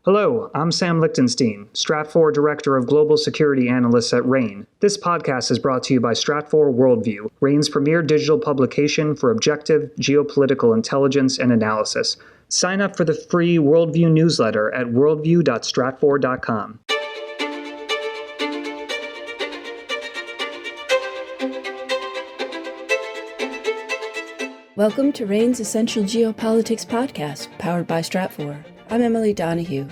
Hello, I'm Sam Lichtenstein, Stratfor Director of Global Security Analysts at RANE. This podcast is brought to you by Stratfor Worldview, RANE's premier digital publication for objective geopolitical intelligence and analysis. Sign up for the free Worldview newsletter at worldview.stratfor.com. Welcome to RANE's Essential Geopolitics podcast, powered by Stratfor. I'm Emily Donahue.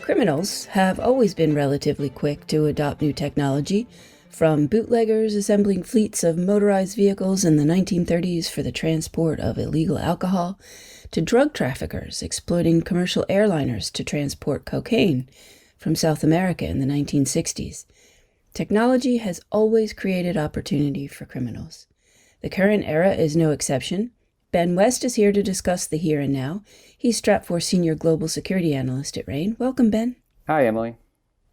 Criminals have always been relatively quick to adopt new technology, from bootleggers assembling fleets of motorized vehicles in the 1930s for the transport of illegal alcohol, to drug traffickers exploiting commercial airliners to transport cocaine from South America in the 1960s. Technology has always created opportunity for criminals. The current era is no exception. Ben West is here to discuss the here and now. He's Stratfor Senior Global Security Analyst at RANE. Welcome, Ben. Hi, Emily.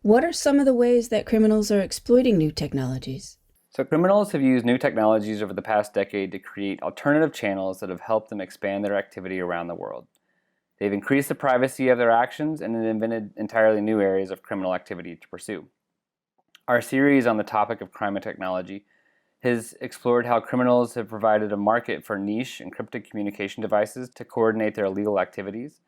What are some of the ways that criminals are exploiting new technologies? So criminals have used new technologies over the past decade to create alternative channels that have helped them expand their activity around the world. They've increased the privacy of their actions and invented entirely new areas of criminal activity to pursue. Our series on the topic of crime and technology has explored how criminals have provided a market for niche encrypted communication devices to coordinate their illegal activities.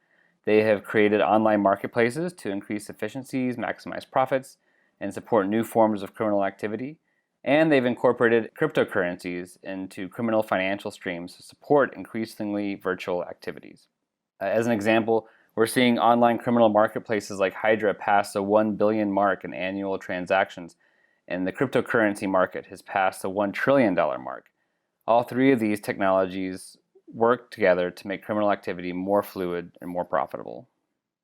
They have created online marketplaces to increase efficiencies, maximize profits, and support new forms of criminal activity. And they've incorporated cryptocurrencies into criminal financial streams to support increasingly virtual activities. As an example, we're seeing online criminal marketplaces like Hydra pass the 1 billion mark in annual transactions, and the cryptocurrency market has passed the $1 trillion mark. All three of these technologies work together to make criminal activity more fluid and more profitable.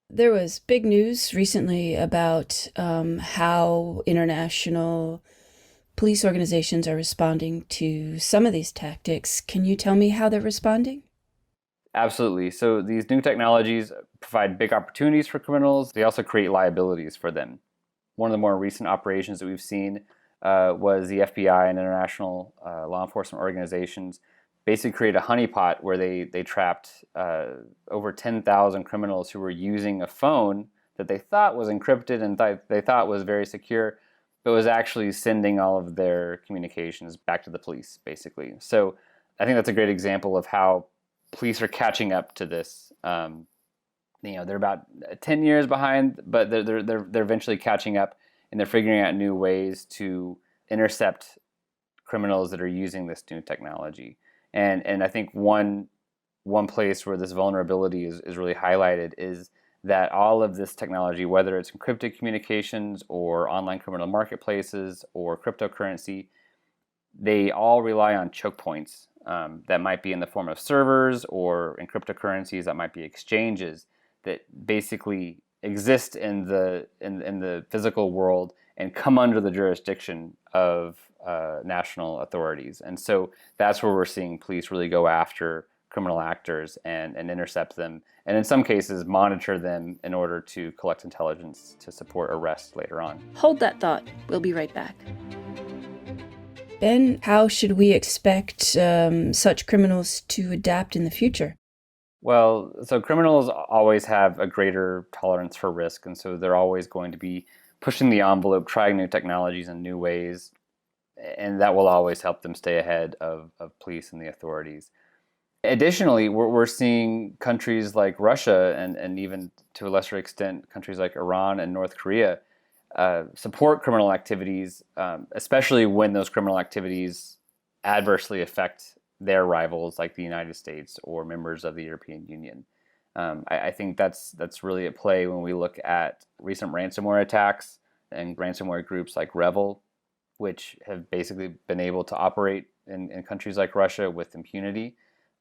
There was big news recently about how international police organizations are responding to some of these tactics. Can you tell me how they're responding? Absolutely. So these new technologies provide big opportunities for criminals. They also create liabilities for them. One of the more recent operations that we've seen was the FBI and international law enforcement organizations basically created a honeypot where they trapped over 10,000 criminals who were using a phone that they thought was encrypted and they thought was very secure, but was actually sending all of their communications back to the police, basically. So I think that's a great example of how police are catching up to this. They're about 10 years behind, but they're eventually catching up, and they're figuring out new ways to intercept criminals that are using this new technology. And I think one place where this vulnerability is really highlighted is that all of this technology, whether it's encrypted communications or online criminal marketplaces or cryptocurrency, they all rely on choke points that might be in the form of servers, or in cryptocurrencies that might be exchanges that basically exist in the physical world and come under the jurisdiction of national authorities. And so that's where we're seeing police really go after criminal actors and intercept them, and in some cases monitor them in order to collect intelligence to support arrests later on. Hold that thought. We'll be right back. Ben, how should we expect such criminals to adapt in the future? Well, so criminals always have a greater tolerance for risk, and so they're always going to be pushing the envelope, trying new technologies in new ways, and that will always help them stay ahead of police and the authorities. Additionally, we're seeing countries like Russia and even to a lesser extent countries like Iran and North Korea support criminal activities, especially when those criminal activities adversely affect their rivals like the United States or members of the European Union. I think that's really at play when we look at recent ransomware attacks and ransomware groups like Revel, which have basically been able to operate in countries like Russia with impunity.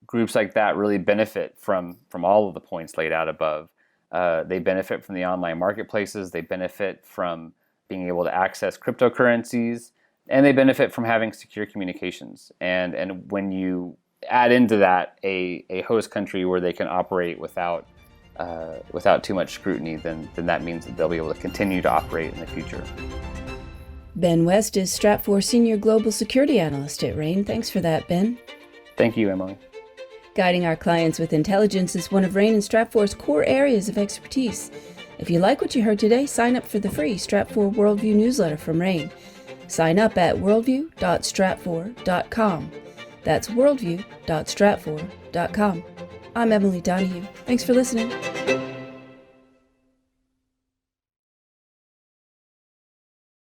Groups like that really benefit from all of the points laid out above. They benefit from the online marketplaces, they benefit from being able to access cryptocurrencies, and they benefit from having secure communications. And when you add into that a host country where they can operate without too much scrutiny, then that means that they'll be able to continue to operate in the future. Ben West is Stratfor Senior Global Security Analyst at RANE. Thanks for that, Ben. Thank you, Emily. Guiding our clients with intelligence is one of RANE and Stratfor's core areas of expertise. If you like what you heard today, sign up for the free Strat4 Worldview newsletter from RANE. Sign up at worldview.strat4.com. That's worldview.strat4.com. I'm Emily Donahue. Thanks for listening.